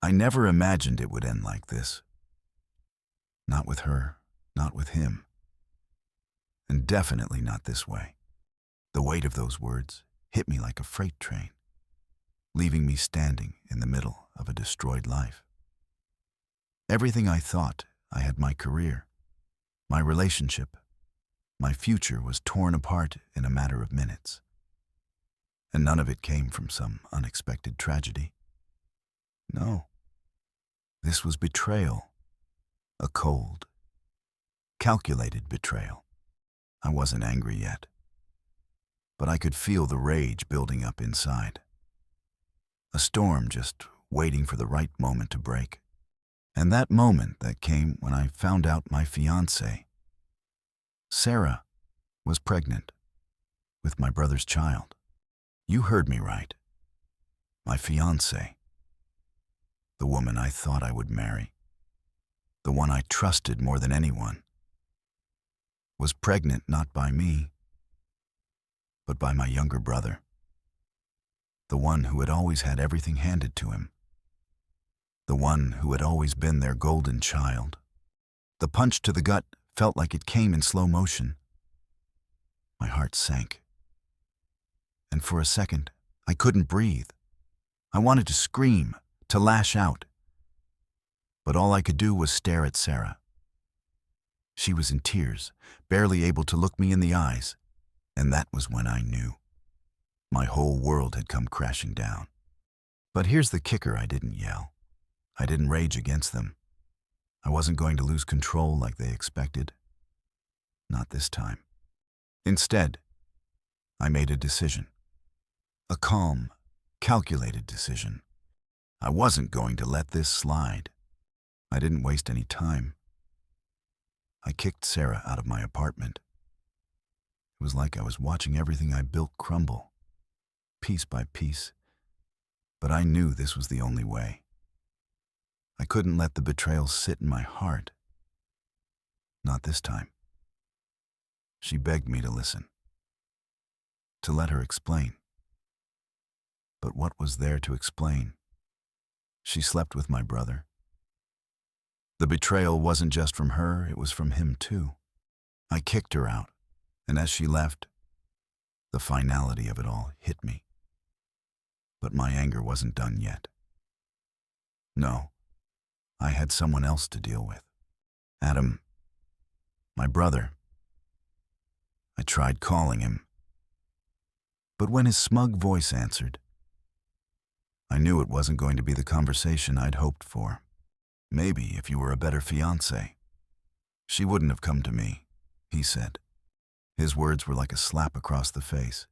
I never imagined it would end like this. Not with her, not with him, and definitely not this way. The weight of those words hit me like a freight train, leaving me standing in the middle of a destroyed life. Everything I thought I had, my career, my relationship, my future, was torn apart in a matter of minutes. And none of it came from some unexpected tragedy. No, this was betrayal, a cold, calculated betrayal. I wasn't angry yet, but I could feel the rage building up inside. A storm just waiting for the right moment to break. And that moment that came when I found out my fiancée, Sarah, was pregnant with my brother's child. You heard me right. My fiancée. The woman I thought I would marry, the one I trusted more than anyone, was pregnant not by me, but by my younger brother, the one who had always had everything handed to him, the one who had always been their golden child. The punch to the gut felt like it came in slow motion. My heart sank, and for a second, I couldn't breathe. I wanted to scream, to lash out, but all I could do was stare at Sarah. She was in tears, barely able to look me in the eyes, and that was when I knew. My whole world had come crashing down. But here's the kicker: I didn't yell. I didn't rage against them. I wasn't going to lose control like they expected. Not this time. Instead, I made a decision. A calm, calculated decision. I wasn't going to let this slide. I didn't waste any time. I kicked Sarah out of my apartment. It was like I was watching everything I built crumble, piece by piece. But I knew this was the only way. I couldn't let the betrayal sit in my heart. Not this time. She begged me to listen, to let her explain. But what was there to explain? She slept with my brother. The betrayal wasn't just from her, it was from him too. I kicked her out, and as she left, the finality of it all hit me. But my anger wasn't done yet. No, I had someone else to deal with. Adam, my brother. I tried calling him, but when his smug voice answered, I knew it wasn't going to be the conversation I'd hoped for. Maybe if you were a better fiancé. She wouldn't have come to me, he said. His words were like a slap across the face,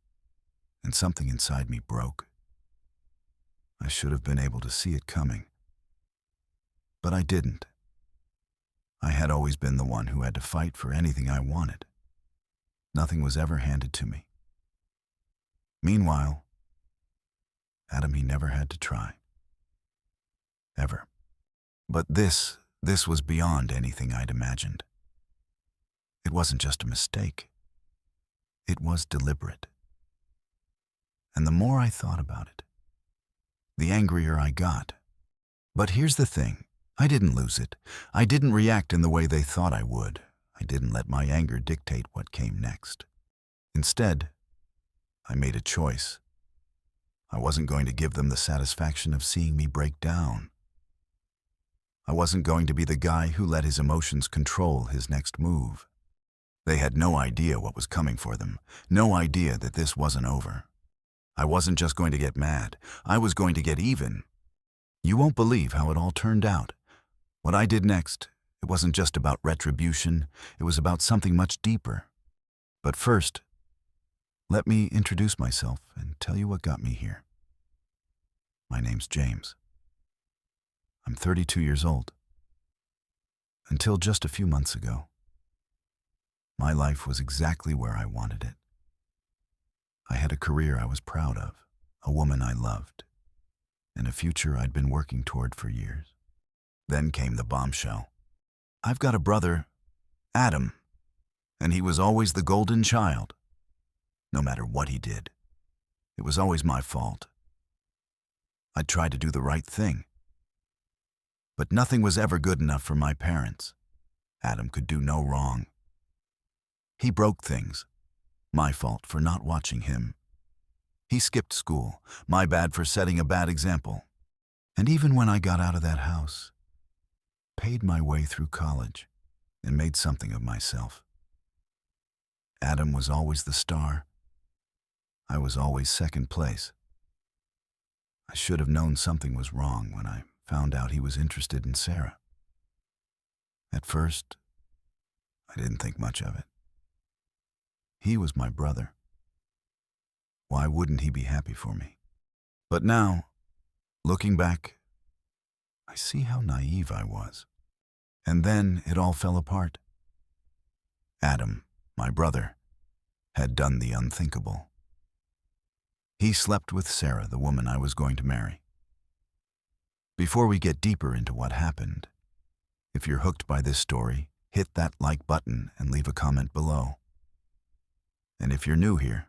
and something inside me broke. I should have been able to see it coming. But I didn't. I had always been the one who had to fight for anything I wanted. Nothing was ever handed to me. Meanwhile, Adam, he never had to try. Ever. But this was beyond anything I'd imagined. It wasn't just a mistake. It was deliberate. And the more I thought about it, the angrier I got. But here's the thing. I didn't lose it. I didn't react in the way they thought I would. I didn't let my anger dictate what came next. Instead, I made a choice. I wasn't going to give them the satisfaction of seeing me break down. I wasn't going to be the guy who let his emotions control his next move. They had no idea what was coming for them, no idea that this wasn't over. I wasn't just going to get mad, I was going to get even. You won't believe how it all turned out. What I did next, it wasn't just about retribution, it was about something much deeper. But first, let me introduce myself and tell you what got me here. My name's James. I'm 32 years old. Until just a few months ago, my life was exactly where I wanted it. I had a career I was proud of, a woman I loved, and a future I'd been working toward for years. Then came the bombshell. I've got a brother, Adam, and he was always the golden child. No matter what he did, it was always my fault. I'd tried to do the right thing, But nothing was ever good enough for my parents. Adam could do no wrong. He broke things. My fault for not watching him. He skipped school. My bad for setting a bad example. And even when I got out of that house, paid my way through college, and made something of myself. Adam was always the star. I was always second place. I should have known something was wrong when I found out he was interested in Sarah. At first, I didn't think much of it. He was my brother. Why wouldn't he be happy for me? But now, looking back, I see how naive I was. And then it all fell apart. Adam, my brother, had done the unthinkable. He slept with Sarah, the woman I was going to marry. Before we get deeper into what happened, if you're hooked by this story, hit that like button and leave a comment below. And if you're new here,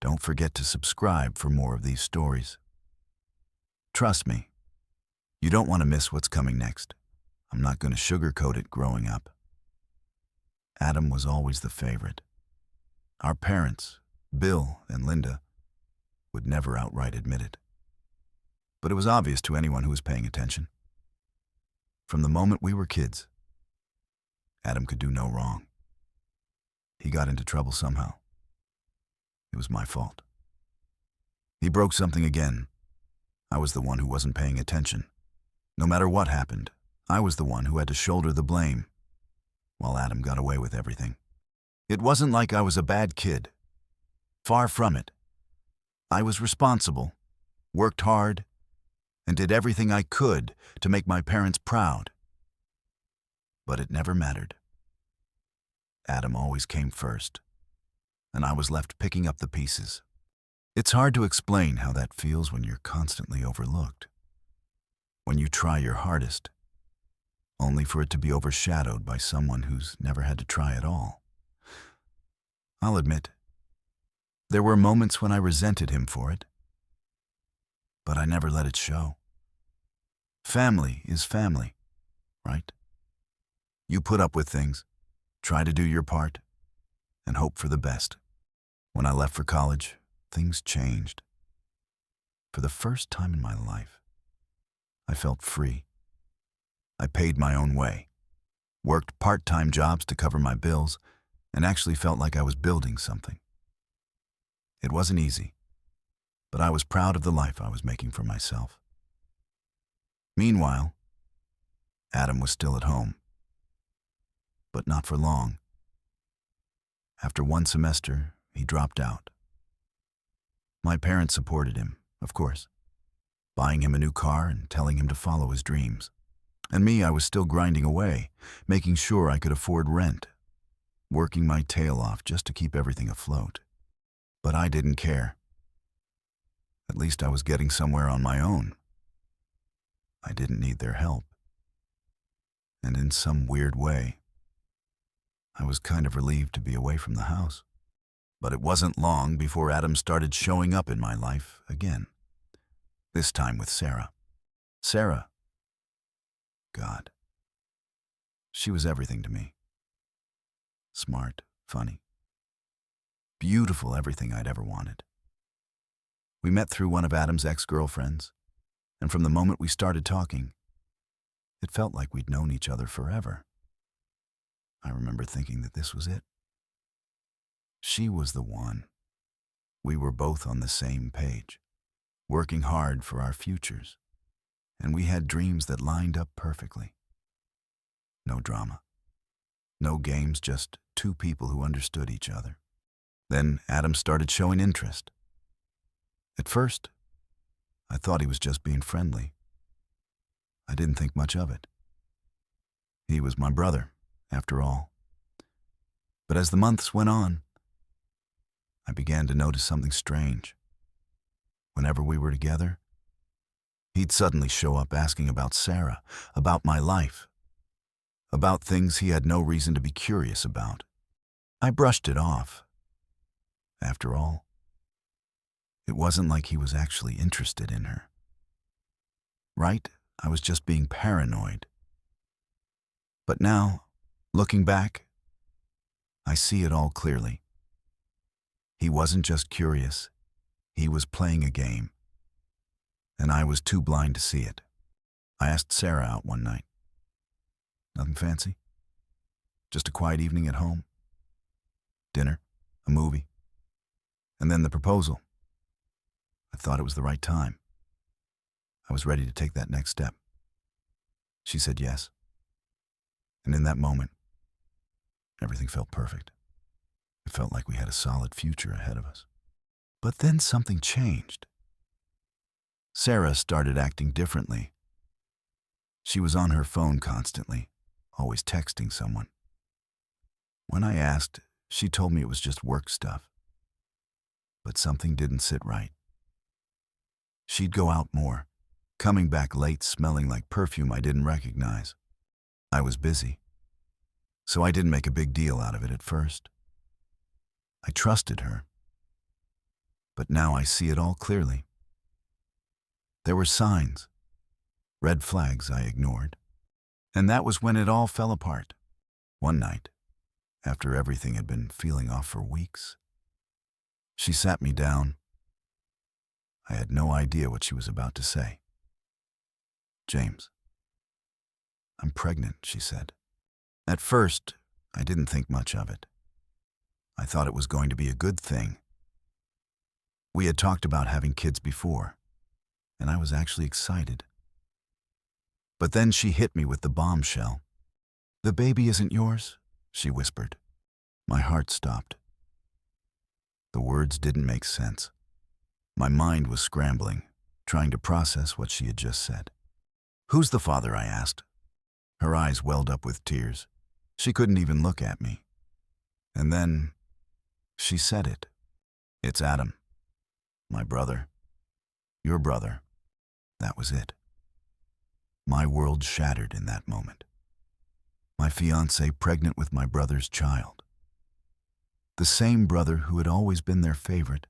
don't forget to subscribe for more of these stories. Trust me, you don't want to miss what's coming next. I'm not going to sugarcoat it growing up. Adam was always the favorite. Our parents, Bill and Linda, would never outright admit it. But it was obvious to anyone who was paying attention. From the moment we were kids, Adam could do no wrong. He got into trouble somehow. It was my fault. He broke something again. I was the one who wasn't paying attention. No matter what happened, I was the one who had to shoulder the blame, while Adam got away with everything. It wasn't like I was a bad kid. Far from it. I was responsible, worked hard, and did everything I could to make my parents proud. But it never mattered. Adam always came first, and I was left picking up the pieces. It's hard to explain how that feels when you're constantly overlooked. When you try your hardest, only for it to be overshadowed by someone who's never had to try at all. I'll admit, there were moments when I resented him for it, but I never let it show. Family is family, right? You put up with things, try to do your part, and hope for the best. When I left for college, things changed. For the first time in my life, I felt free. I paid my own way, worked part-time jobs to cover my bills, and actually felt like I was building something. It wasn't easy, but I was proud of the life I was making for myself. Meanwhile, Adam was still at home, but not for long. After one semester, he dropped out. My parents supported him, of course, buying him a new car and telling him to follow his dreams. And me, I was still grinding away, making sure I could afford rent, working my tail off just to keep everything afloat. But I didn't care. At least I was getting somewhere on my own. I didn't need their help. And in some weird way, I was kind of relieved to be away from the house. But it wasn't long before Adam started showing up in my life again. This time with Sarah. Sarah, God, she was everything to me. Smart, funny, beautiful, everything I'd ever wanted. We met through one of Adam's ex-girlfriends, and from the moment we started talking, it felt like we'd known each other forever. I remember thinking that this was it. She was the one. We were both on the same page, working hard for our futures, and we had dreams that lined up perfectly. No drama, no games, just two people who understood each other. Then Adam started showing interest. At first, I thought he was just being friendly. I didn't think much of it. He was my brother, after all. But as the months went on, I began to notice something strange. Whenever we were together, he'd suddenly show up asking about Sarah, about my life, about things he had no reason to be curious about. I brushed it off. After all, it wasn't like he was actually interested in her. Right? I was just being paranoid. But now, looking back, I see it all clearly. He wasn't just curious, he was playing a game, and I was too blind to see it. I asked Sarah out one night. Nothing fancy? Just a quiet evening at home? Dinner? A movie? And then the proposal. I thought it was the right time. I was ready to take that next step. She said yes. And in that moment, everything felt perfect. It felt like we had a solid future ahead of us. But then something changed. Sarah started acting differently. She was on her phone constantly, always texting someone. When I asked, she told me it was just work stuff. But something didn't sit right. She'd go out more, coming back late smelling like perfume I didn't recognize. I was busy, so I didn't make a big deal out of it at first. I trusted her. But now I see it all clearly. There were signs, red flags I ignored. And that was when it all fell apart. One night, after everything had been feeling off for weeks, she sat me down. I had no idea what she was about to say. "James, I'm pregnant," she said. At first, I didn't think much of it. I thought it was going to be a good thing. We had talked about having kids before, and I was actually excited. But then she hit me with the bombshell. "The baby isn't yours," she whispered. My heart stopped. The words didn't make sense. My mind was scrambling, trying to process what she had just said. "Who's the father?" I asked. Her eyes welled up with tears. She couldn't even look at me. And then she said it. "It's Adam. My brother. Your brother." That was it. My world shattered in that moment. My fiancée pregnant with my brother's child. The same brother who had always been their favorite.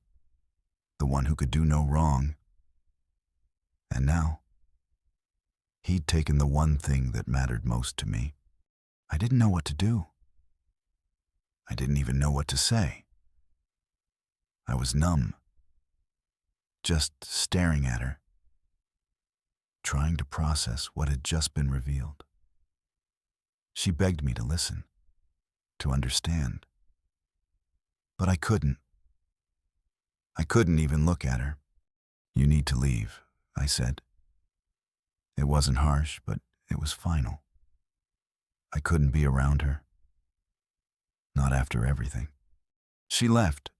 The one who could do no wrong. And now, he'd taken the one thing that mattered most to me. I didn't know what to do. I didn't even know what to say. I was numb, just staring at her, trying to process what had just been revealed. She begged me to listen, to understand. But I couldn't. I couldn't even look at her. "You need to leave," I said. It wasn't harsh, but it was final. I couldn't be around her. Not after everything. She left.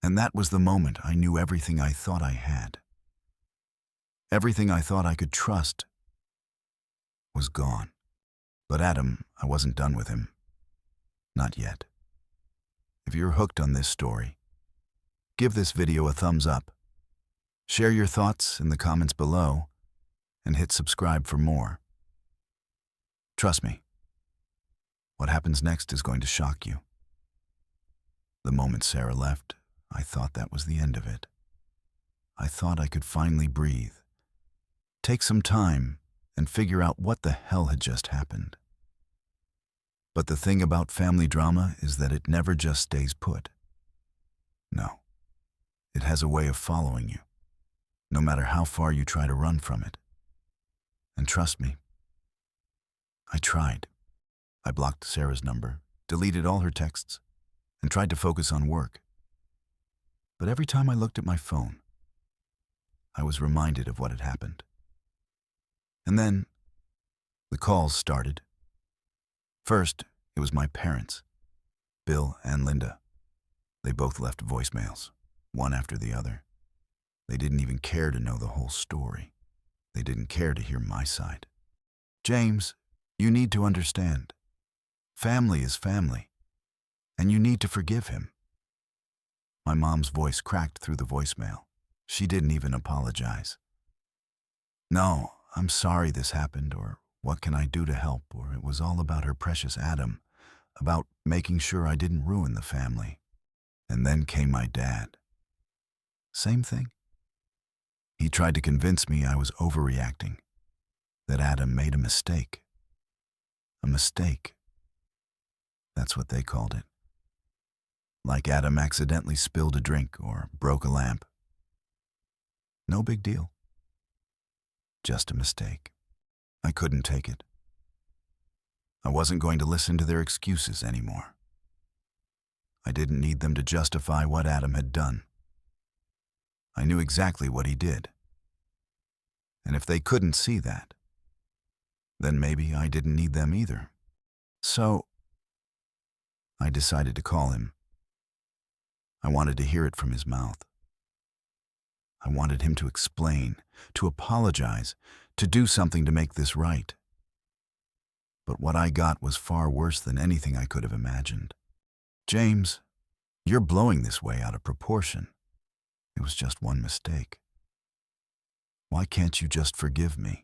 And that was the moment I knew everything I thought I had. Everything I thought I could trust was gone. But Adam, I wasn't done with him. Not yet. If you're hooked on this story, give this video a thumbs up. Share your thoughts in the comments below, and hit subscribe for more. Trust me, what happens next is going to shock you. The moment Sarah left, I thought that was the end of it. I thought I could finally breathe, take some time, and figure out what the hell had just happened. But the thing about family drama is that it never just stays put. No, it has a way of following you, no matter how far you try to run from it. And trust me, I tried. I blocked Sarah's number, deleted all her texts, and tried to focus on work. But every time I looked at my phone, I was reminded of what had happened. And then, the calls started. First, it was my parents, Bill and Linda. They both left voicemails, one after the other. They didn't even care to know the whole story. They didn't care to hear my side. "James, you need to understand. Family is family, and you need to forgive him." My mom's voice cracked through the voicemail. She didn't even apologize. "No, I'm sorry this happened," or "what can I do to help?" Or it was all about her precious Adam, about making sure I didn't ruin the family. And then came my dad. Same thing. He tried to convince me I was overreacting, that Adam made a mistake. A mistake. That's what they called it. Like Adam accidentally spilled a drink or broke a lamp. No big deal. Just a mistake. I couldn't take it. I wasn't going to listen to their excuses anymore. I didn't need them to justify what Adam had done. I knew exactly what he did. And if they couldn't see that, then maybe I didn't need them either. So, I decided to call him. I wanted to hear it from his mouth. I wanted him to explain, to apologize, to do something to make this right. But what I got was far worse than anything I could have imagined. James, you're blowing this way out of proportion. It was just one mistake. Why can't you just forgive me?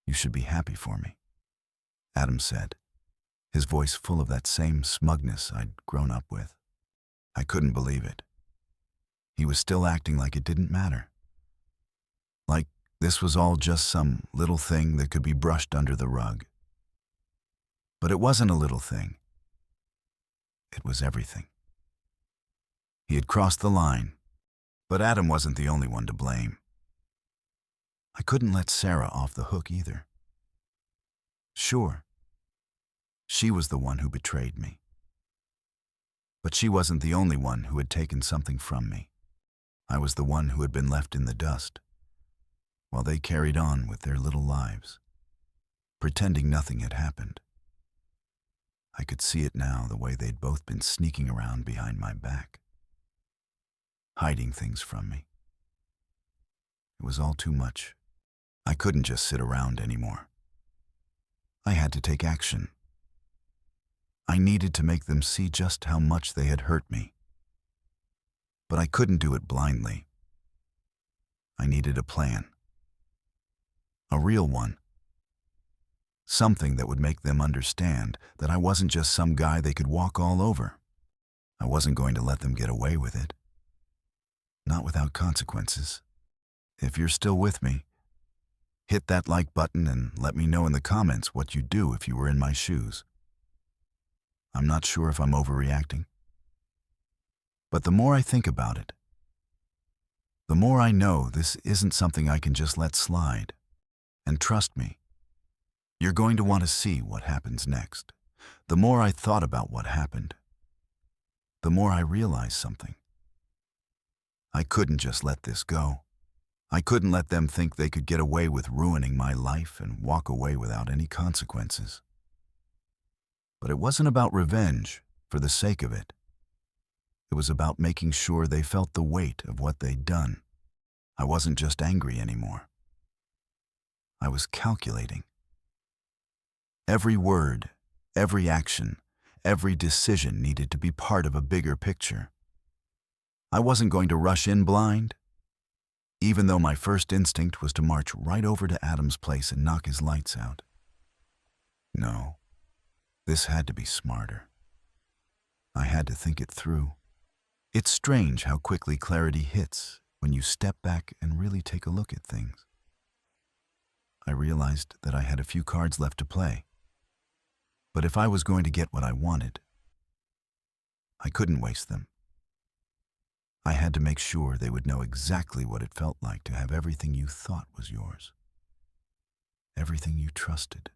You should be happy for me, Adam said, his voice full of that same smugness I'd grown up with. I couldn't believe it. He was still acting like it didn't matter. Like this was all just some little thing that could be brushed under the rug. But it wasn't a little thing. It was everything. He had crossed the line, but Adam wasn't the only one to blame. I couldn't let Sarah off the hook either. Sure, she was the one who betrayed me. But she wasn't the only one who had taken something from me. I was the one who had been left in the dust, while they carried on with their little lives, pretending nothing had happened. I could see it now, the way they'd both been sneaking around behind my back, hiding things from me. It was all too much. I couldn't just sit around anymore. I had to take action. I needed to make them see just how much they had hurt me. But I couldn't do it blindly. I needed a plan. A real one. Something that would make them understand that I wasn't just some guy they could walk all over. I wasn't going to let them get away with it. Not without consequences. If you're still with me, hit that like button and let me know in the comments what you'd do if you were in my shoes. I'm not sure if I'm overreacting. But the more I think about it, the more I know this isn't something I can just let slide. And trust me, you're going to want to see what happens next. The more I thought about what happened, the more I realized something. I couldn't just let this go. I couldn't let them think they could get away with ruining my life and walk away without any consequences. But it wasn't about revenge for the sake of it. It was about making sure they felt the weight of what they'd done. I wasn't just angry anymore. I was calculating. Every word, every action, every decision needed to be part of a bigger picture. I wasn't going to rush in blind, even though my first instinct was to march right over to Adam's place and knock his lights out. No, this had to be smarter. I had to think it through. It's strange how quickly clarity hits when you step back and really take a look at things. I realized that I had a few cards left to play. But if I was going to get what I wanted, I couldn't waste them. I had to make sure they would know exactly what it felt like to have everything you thought was yours, everything you trusted,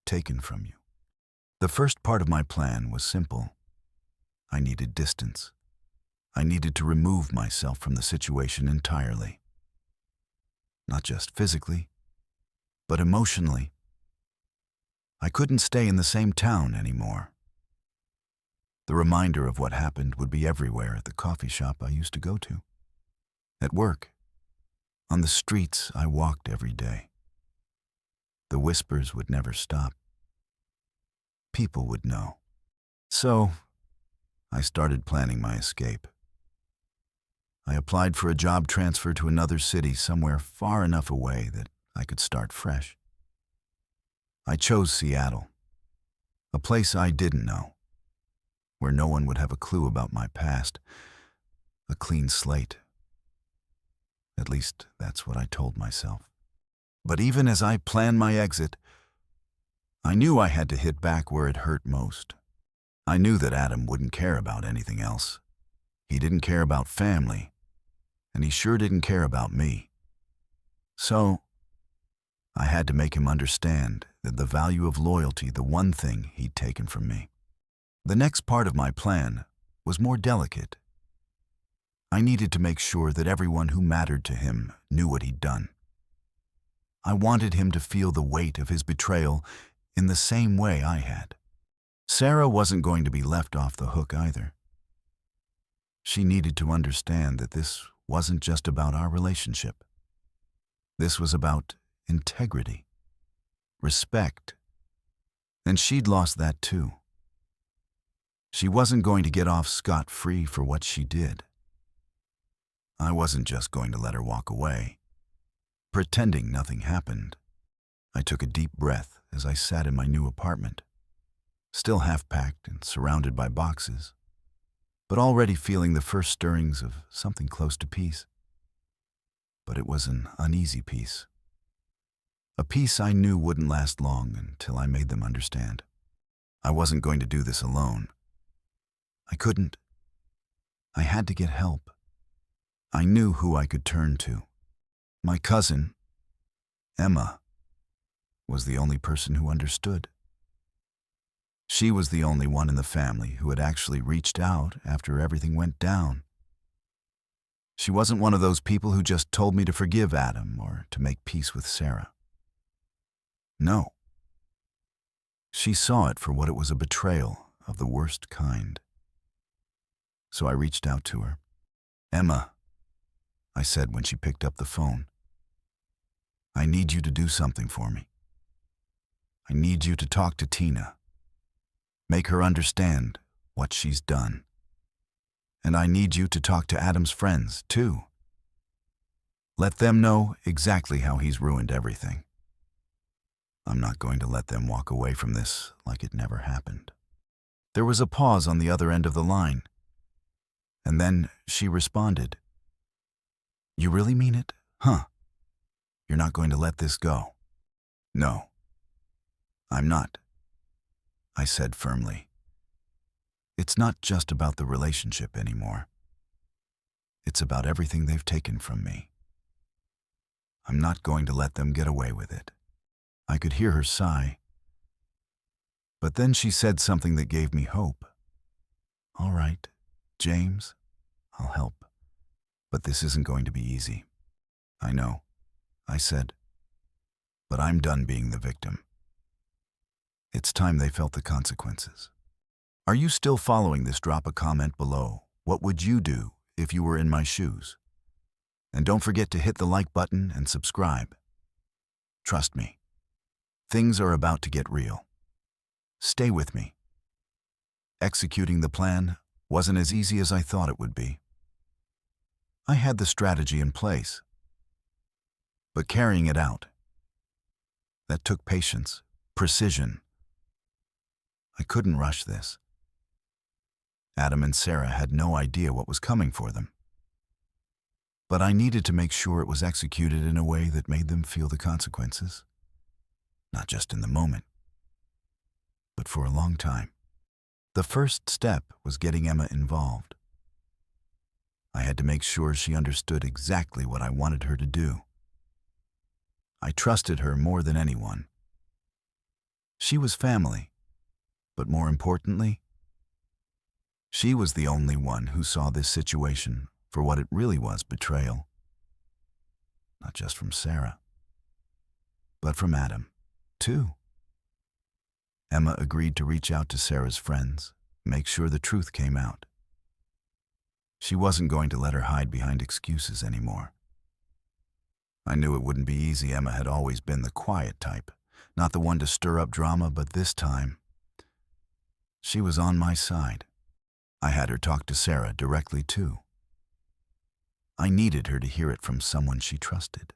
taken from you. The first part of my plan was simple. I needed distance. I needed to remove myself from the situation entirely. Not just physically, but emotionally. I couldn't stay in the same town anymore. The reminder of what happened would be everywhere at the coffee shop I used to go to, at work, on the streets I walked every day. The whispers would never stop. People would know. So, I started planning my escape. I applied for a job transfer to another city somewhere far enough away that I could start fresh. I chose Seattle, a place I didn't know, where no one would have a clue about my past, a clean slate. At least, that's what I told myself. But even as I planned my exit, I knew I had to hit back where it hurt most. I knew that Adam wouldn't care about anything else. He didn't care about family, and he sure didn't care about me. So, I had to make him understand that the value of loyalty, the one thing he'd taken from me. The next part of my plan was more delicate. I needed to make sure that everyone who mattered to him knew what he'd done. I wanted him to feel the weight of his betrayal in the same way I had. Sarah wasn't going to be left off the hook either. She needed to understand that this wasn't just about our relationship. This was about integrity, respect, and she'd lost that too. She wasn't going to get off scot-free for what she did. I wasn't just going to let her walk away, pretending nothing happened. I took a deep breath as I sat in my new apartment, still half-packed and surrounded by boxes, but already feeling the first stirrings of something close to peace. But it was an uneasy peace. A peace I knew wouldn't last long until I made them understand. I wasn't going to do this alone. I couldn't. I had to get help. I knew who I could turn to. My cousin, Emma, was the only person who understood. She was the only one in the family who had actually reached out after everything went down. She wasn't one of those people who just told me to forgive Adam or to make peace with Sarah. No. She saw it for what it was, a betrayal of the worst kind. So I reached out to her. "Emma," I said when she picked up the phone, "I need you to do something for me. I need you to talk to Tina. Make her understand what she's done. And I need you to talk to Adam's friends, too. Let them know exactly how he's ruined everything. I'm not going to let them walk away from this like it never happened." There was a pause on the other end of the line, and then she responded, "You really mean it, huh? You're not going to let this go?" "No, I'm not," I said firmly. "It's not just about the relationship anymore. It's about everything they've taken from me. I'm not going to let them get away with it." I could hear her sigh. But then she said something that gave me hope. "All right, James, I'll help. But this isn't going to be easy." "I know," I said. "But I'm done being the victim. It's time they felt the consequences." Are you still following this? Drop a comment below. What would you do if you were in my shoes? And don't forget to hit the like button and subscribe. Trust me, things are about to get real. Stay with me. Executing the plan wasn't as easy as I thought it would be. I had the strategy in place, but carrying it out, that took patience, precision. I couldn't rush this. Adam and Sarah had no idea what was coming for them. But I needed to make sure it was executed in a way that made them feel the consequences. Not just in the moment, but for a long time. The first step was getting Emma involved. I had to make sure she understood exactly what I wanted her to do. I trusted her more than anyone. She was family, but more importantly, she was the only one who saw this situation for what it really was: betrayal. Not just from Sarah, but from Adam, too. Emma agreed to reach out to Sarah's friends, make sure the truth came out. She wasn't going to let her hide behind excuses anymore. I knew it wouldn't be easy. Emma had always been the quiet type, not the one to stir up drama, but this time, she was on my side. I had her talk to Sarah directly too. I needed her to hear it from someone she trusted.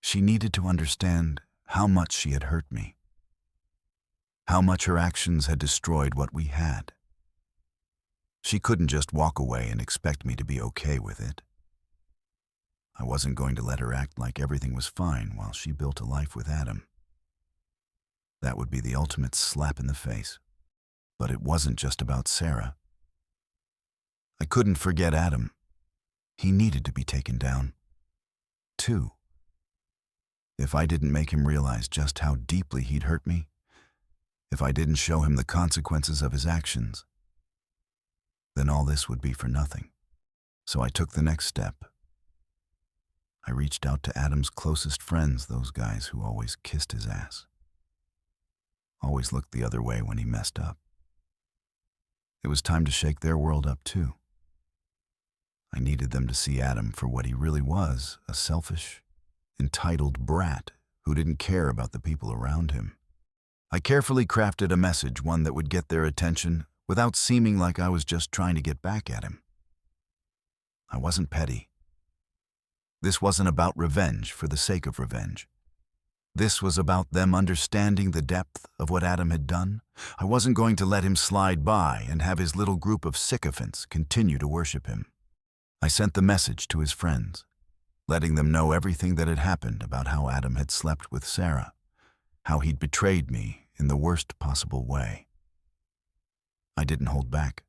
She needed to understand how much she had hurt me, how much her actions had destroyed what we had. She couldn't just walk away and expect me to be okay with it. I wasn't going to let her act like everything was fine while she built a life with Adam. That would be the ultimate slap in the face. But it wasn't just about Sarah. I couldn't forget Adam. He needed to be taken down, too. If I didn't make him realize just how deeply he'd hurt me, if I didn't show him the consequences of his actions, then all this would be for nothing. So I took the next step. I reached out to Adam's closest friends, those guys who always kissed his ass, always looked the other way when he messed up. It was time to shake their world up too. I needed them to see Adam for what he really was, a selfish, entitled brat who didn't care about the people around him. I carefully crafted a message, one that would get their attention without seeming like I was just trying to get back at him. I wasn't petty. This wasn't about revenge for the sake of revenge. This was about them understanding the depth of what Adam had done. I wasn't going to let him slide by and have his little group of sycophants continue to worship him. I sent the message to his friends, letting them know everything that had happened about how Adam had slept with Sarah, how he'd betrayed me in the worst possible way. I didn't hold back.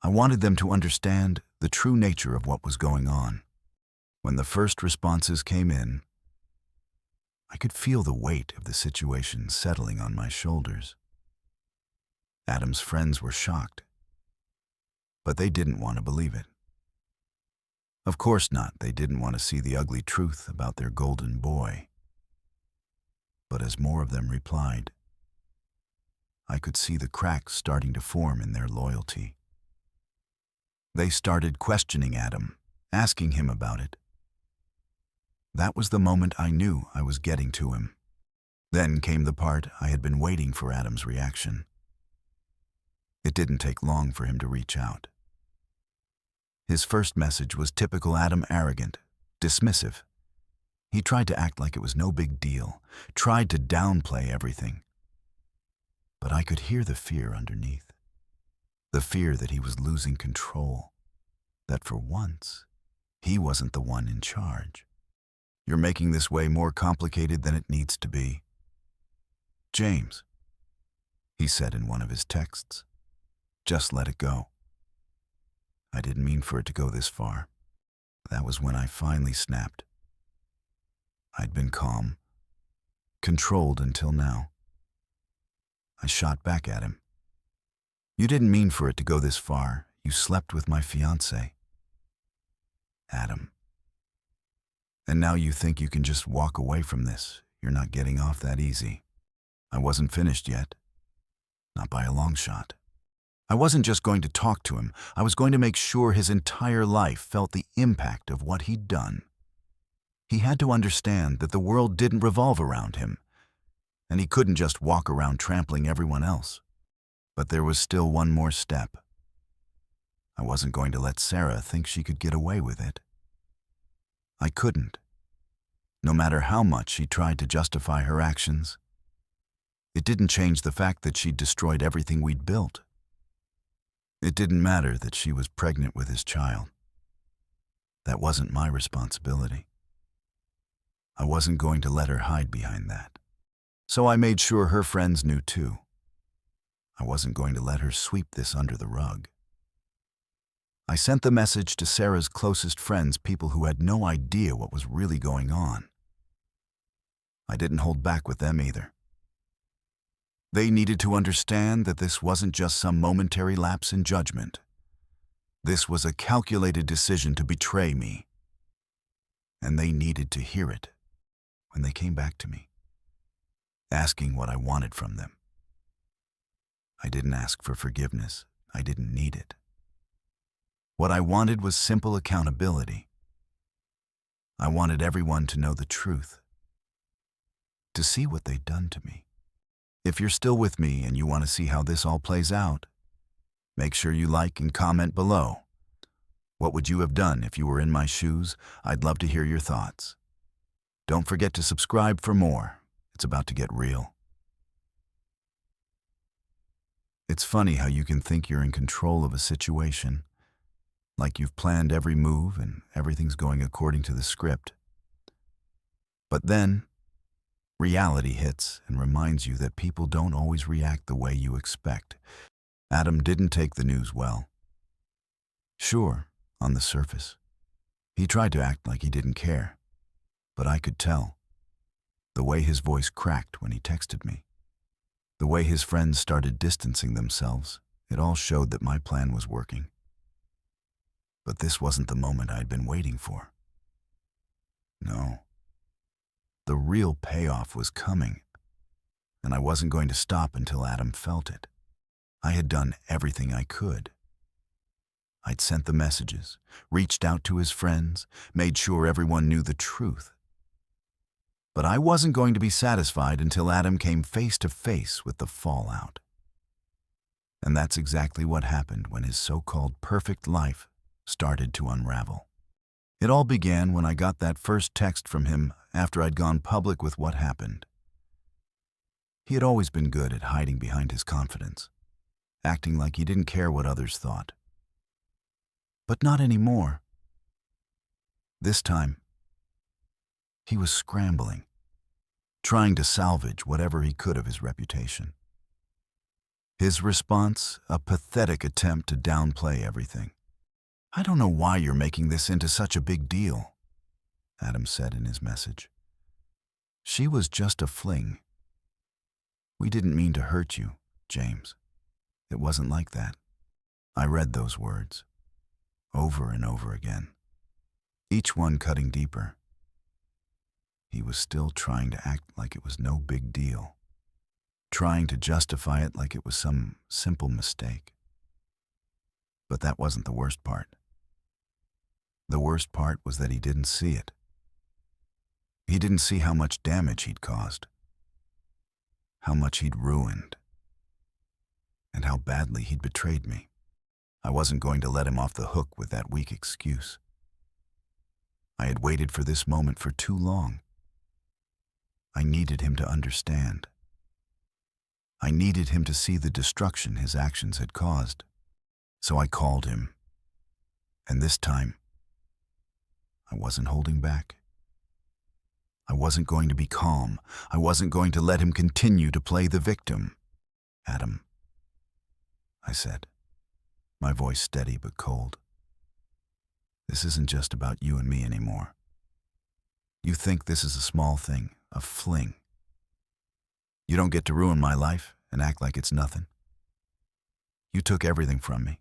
I wanted them to understand the true nature of what was going on. When the first responses came in, I could feel the weight of the situation settling on my shoulders. Adam's friends were shocked, but they didn't want to believe it. Of course not, they didn't want to see the ugly truth about their golden boy. But as more of them replied, I could see the cracks starting to form in their loyalty. They started questioning Adam, asking him about it. That was the moment I knew I was getting to him. Then came the part I had been waiting for Adam's reaction. It didn't take long for him to reach out. His first message was typical Adam, arrogant, dismissive. He tried to act like it was no big deal, tried to downplay everything. But I could hear the fear underneath. The fear that he was losing control, that for once, he wasn't the one in charge. You're making this way more complicated than it needs to be. James, he said in one of his texts, just let it go. I didn't mean for it to go this far. That was when I finally snapped. I'd been calm, controlled until now. I shot back at him. You didn't mean for it to go this far. You slept with my fiancée. Adam. And now you think you can just walk away from this. You're not getting off that easy. I wasn't finished yet. Not by a long shot. I wasn't just going to talk to him. I was going to make sure his entire life felt the impact of what he'd done. He had to understand that the world didn't revolve around him, and he couldn't just walk around trampling everyone else. But there was still one more step. I wasn't going to let Sarah think she could get away with it. I couldn't. No matter how much she tried to justify her actions, it didn't change the fact that she'd destroyed everything we'd built. It didn't matter that she was pregnant with his child. That wasn't my responsibility. I wasn't going to let her hide behind that. So I made sure her friends knew too. I wasn't going to let her sweep this under the rug. I sent the message to Sarah's closest friends, people who had no idea what was really going on. I didn't hold back with them either. They needed to understand that this wasn't just some momentary lapse in judgment. This was a calculated decision to betray me. And they needed to hear it when they came back to me, asking what I wanted from them. I didn't ask for forgiveness. I didn't need it. What I wanted was simple accountability. I wanted everyone to know the truth, to see what they'd done to me. If you're still with me and you want to see how this all plays out, make sure you like and comment below. What would you have done if you were in my shoes? I'd love to hear your thoughts. Don't forget to subscribe for more. It's about to get real. It's funny how you can think you're in control of a situation, like you've planned every move and everything's going according to the script. But then, reality hits and reminds you that people don't always react the way you expect. Adam didn't take the news well. Sure, on the surface, he tried to act like he didn't care, but I could tell. The way his voice cracked when he texted me, the way his friends started distancing themselves, it all showed that my plan was working. But this wasn't the moment I'd been waiting for. No. The real payoff was coming, and I wasn't going to stop until Adam felt it. I had done everything I could. I'd sent the messages, reached out to his friends, made sure everyone knew the truth. But I wasn't going to be satisfied until Adam came face to face with the fallout. And that's exactly what happened when his so-called perfect life started to unravel. It all began when I got that first text from him after I'd gone public with what happened. He had always been good at hiding behind his confidence, acting like he didn't care what others thought. But not anymore. This time, he was scrambling, trying to salvage whatever he could of his reputation. His response, a pathetic attempt to downplay everything. "I don't know why you're making this into such a big deal," Adam said in his message. "She was just a fling. We didn't mean to hurt you, James. It wasn't like that." I read those words over and over again, each one cutting deeper. He was still trying to act like it was no big deal, trying to justify it like it was some simple mistake. But that wasn't the worst part. The worst part was that he didn't see it. He didn't see how much damage he'd caused, how much he'd ruined, and how badly he'd betrayed me. I wasn't going to let him off the hook with that weak excuse. I had waited for this moment for too long. I needed him to understand. I needed him to see the destruction his actions had caused. So I called him. And this time, I wasn't holding back. I wasn't going to be calm. I wasn't going to let him continue to play the victim. "Adam," I said, my voice steady but cold. "This isn't just about you and me anymore. You think this is a small thing, a fling. You don't get to ruin my life and act like it's nothing. You took everything from me.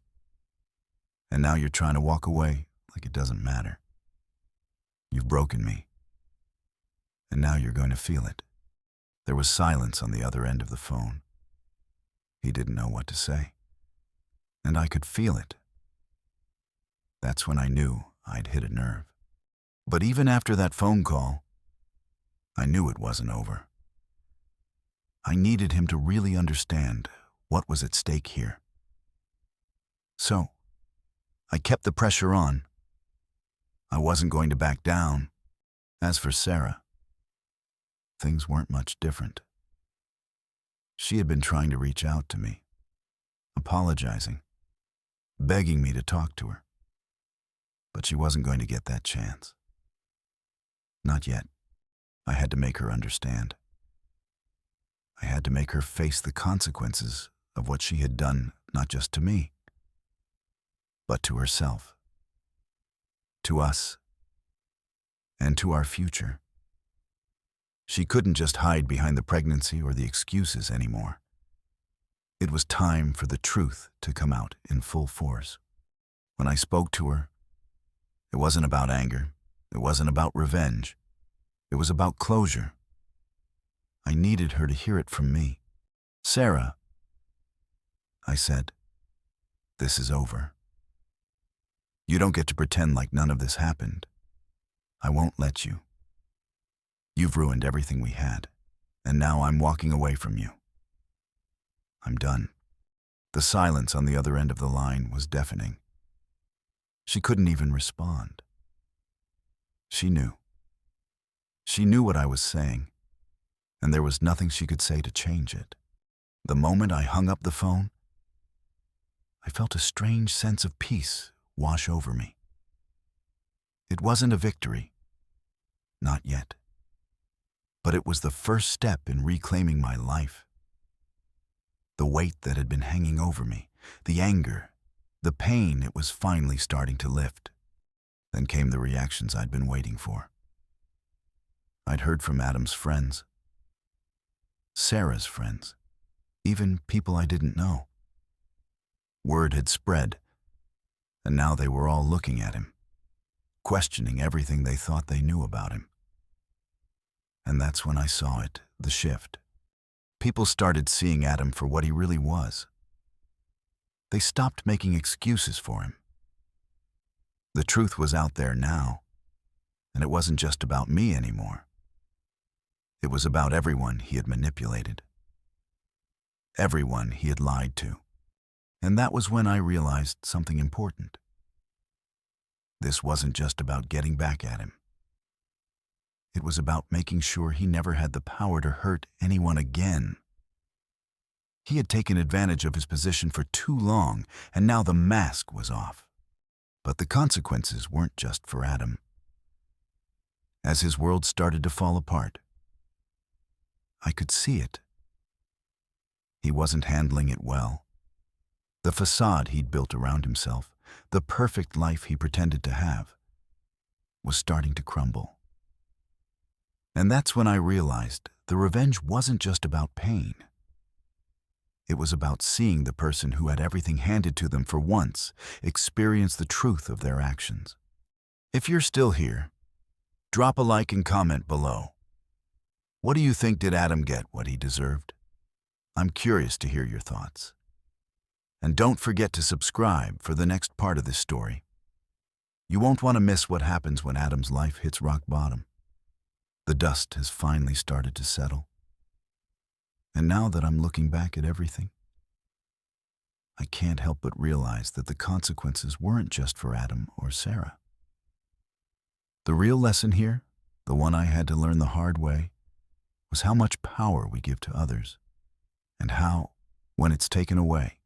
And now you're trying to walk away like it doesn't matter. You've broken me. And now you're going to feel it." There was silence on the other end of the phone. He didn't know what to say. And I could feel it. That's when I knew I'd hit a nerve. But even after that phone call, I knew it wasn't over. I needed him to really understand what was at stake here. So, I kept the pressure on. I wasn't going to back down. As for Sarah, things weren't much different. She had been trying to reach out to me, apologizing, begging me to talk to her. But she wasn't going to get that chance. Not yet. I had to make her understand. I had to make her face the consequences of what she had done, not just to me, but to herself, to us, and to our future. She couldn't just hide behind the pregnancy or the excuses anymore. It was time for the truth to come out in full force. When I spoke to her, it wasn't about anger. It wasn't about revenge. It was about closure. I needed her to hear it from me. "Sarah," I said, "this is over. You don't get to pretend like none of this happened. I won't let you. You've ruined everything we had, and now I'm walking away from you. I'm done." The silence on the other end of the line was deafening. She couldn't even respond. She knew. She knew what I was saying, and there was nothing she could say to change it. The moment I hung up the phone, I felt a strange sense of peace wash over me. It wasn't a victory, not yet, but it was the first step in reclaiming my life. The weight that had been hanging over me, the anger, the pain, it was finally starting to lift. Then came the reactions I'd been waiting for. I'd heard from Adam's friends, Sarah's friends, even people I didn't know. Word had spread, and now they were all looking at him, questioning everything they thought they knew about him. And that's when I saw it, the shift. People started seeing Adam for what he really was. They stopped making excuses for him. The truth was out there now, and it wasn't just about me anymore. It was about everyone he had manipulated, everyone he had lied to. And that was when I realized something important. This wasn't just about getting back at him. It was about making sure he never had the power to hurt anyone again. He had taken advantage of his position for too long, and now the mask was off. But the consequences weren't just for Adam. As his world started to fall apart, I could see it. He wasn't handling it well. The facade he'd built around himself, the perfect life he pretended to have, was starting to crumble. And that's when I realized the revenge wasn't just about pain. It was about seeing the person who had everything handed to them for once experience the truth of their actions. If you're still here, drop a like and comment below. What do you think? Did Adam get what he deserved? I'm curious to hear your thoughts. And don't forget to subscribe for the next part of this story. You won't want to miss what happens when Adam's life hits rock bottom. The dust has finally started to settle. And now that I'm looking back at everything, I can't help but realize that the consequences weren't just for Adam or Sarah. The real lesson here, the one I had to learn the hard way, was how much power we give to others, and how, when it's taken away,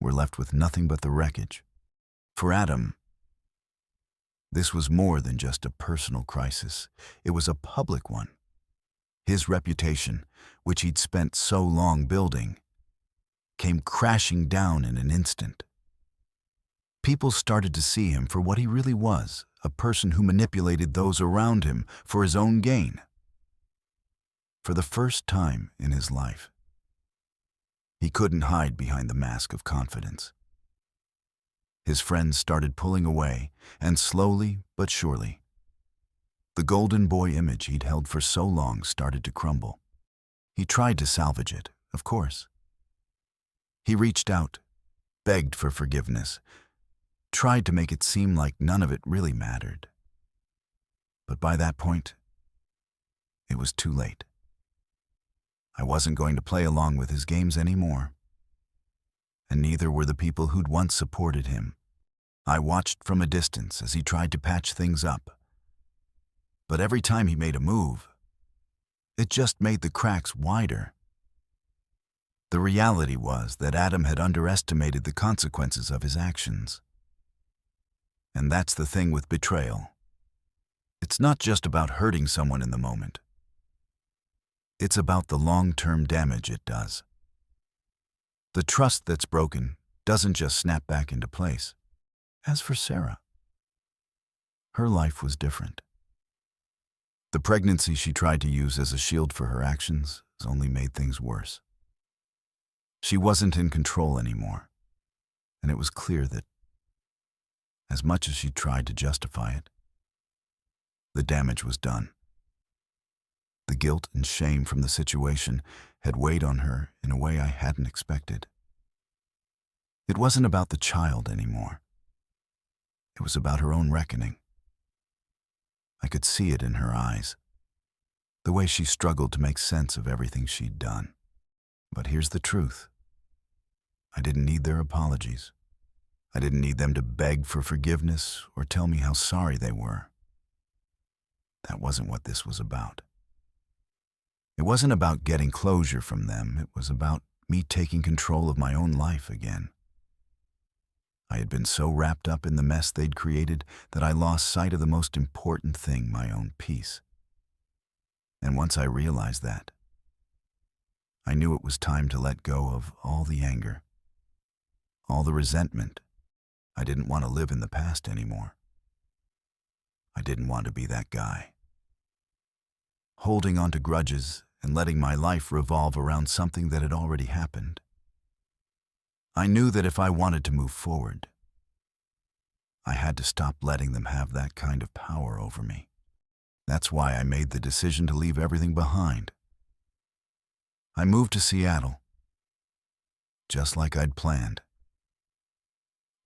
we're left with nothing but the wreckage. For Adam, this was more than just a personal crisis. It was a public one. His reputation, which he'd spent so long building, came crashing down in an instant. People started to see him for what he really was, a person who manipulated those around him for his own gain. For the first time in his life, he couldn't hide behind the mask of confidence. His friends started pulling away, and slowly but surely, the golden boy image he'd held for so long started to crumble. He tried to salvage it, of course. He reached out, begged for forgiveness, tried to make it seem like none of it really mattered. But by that point, it was too late. I wasn't going to play along with his games anymore. And neither were the people who'd once supported him. I watched from a distance as he tried to patch things up. But every time he made a move, it just made the cracks wider. The reality was that Adam had underestimated the consequences of his actions. And that's the thing with betrayal. It's not just about hurting someone in the moment. It's about the long-term damage it does. The trust that's broken doesn't just snap back into place. As for Sarah, her life was different. The pregnancy she tried to use as a shield for her actions has only made things worse. She wasn't in control anymore, and it was clear that, as much as she tried to justify it, the damage was done. The guilt and shame from the situation had weighed on her in a way I hadn't expected. It wasn't about the child anymore. It was about her own reckoning. I could see it in her eyes, the way she struggled to make sense of everything she'd done. But here's the truth. I didn't need their apologies. I didn't need them to beg for forgiveness or tell me how sorry they were. That wasn't what this was about. It wasn't about getting closure from them. It was about me taking control of my own life again. I had been so wrapped up in the mess they'd created that I lost sight of the most important thing, my own peace. And once I realized that, I knew it was time to let go of all the anger, all the resentment. I didn't want to live in the past anymore. I didn't want to be that guy, holding on to grudges and letting my life revolve around something that had already happened. I knew that if I wanted to move forward, I had to stop letting them have that kind of power over me. That's why I made the decision to leave everything behind. I moved to Seattle, just like I'd planned.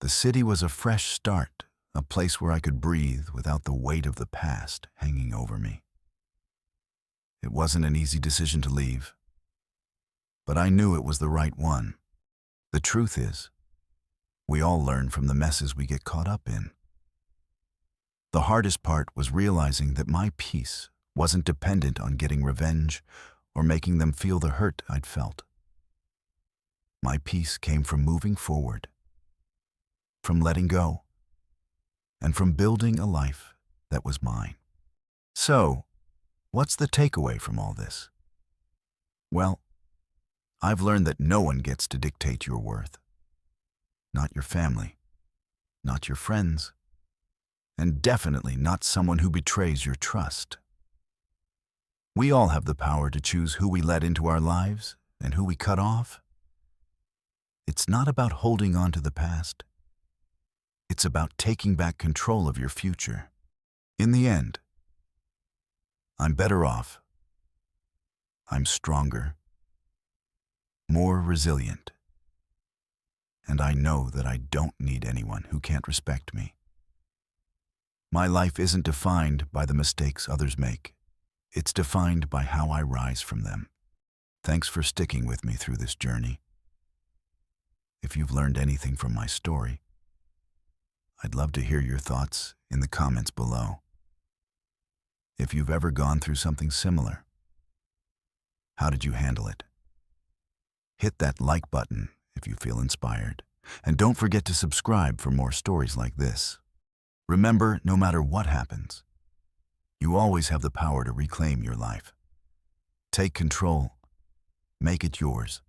The city was a fresh start, a place where I could breathe without the weight of the past hanging over me. It wasn't an easy decision to leave, but I knew it was the right one. The truth is, we all learn from the messes we get caught up in. The hardest part was realizing that my peace wasn't dependent on getting revenge or making them feel the hurt I'd felt. My peace came from moving forward, from letting go, and from building a life that was mine. So, what's the takeaway from all this? Well, I've learned that no one gets to dictate your worth. Not your family, not your friends, and definitely not someone who betrays your trust. We all have the power to choose who we let into our lives and who we cut off. It's not about holding on to the past. It's about taking back control of your future. In the end, I'm better off. I'm stronger, more resilient, and I know that I don't need anyone who can't respect me. My life isn't defined by the mistakes others make. It's defined by how I rise from them. Thanks for sticking with me through this journey. If you've learned anything from my story, I'd love to hear your thoughts in the comments below. If you've ever gone through something similar, how did you handle it? Hit that like button if you feel inspired, and don't forget to subscribe for more stories like this. Remember, no matter what happens, you always have the power to reclaim your life. Take control. Make it yours.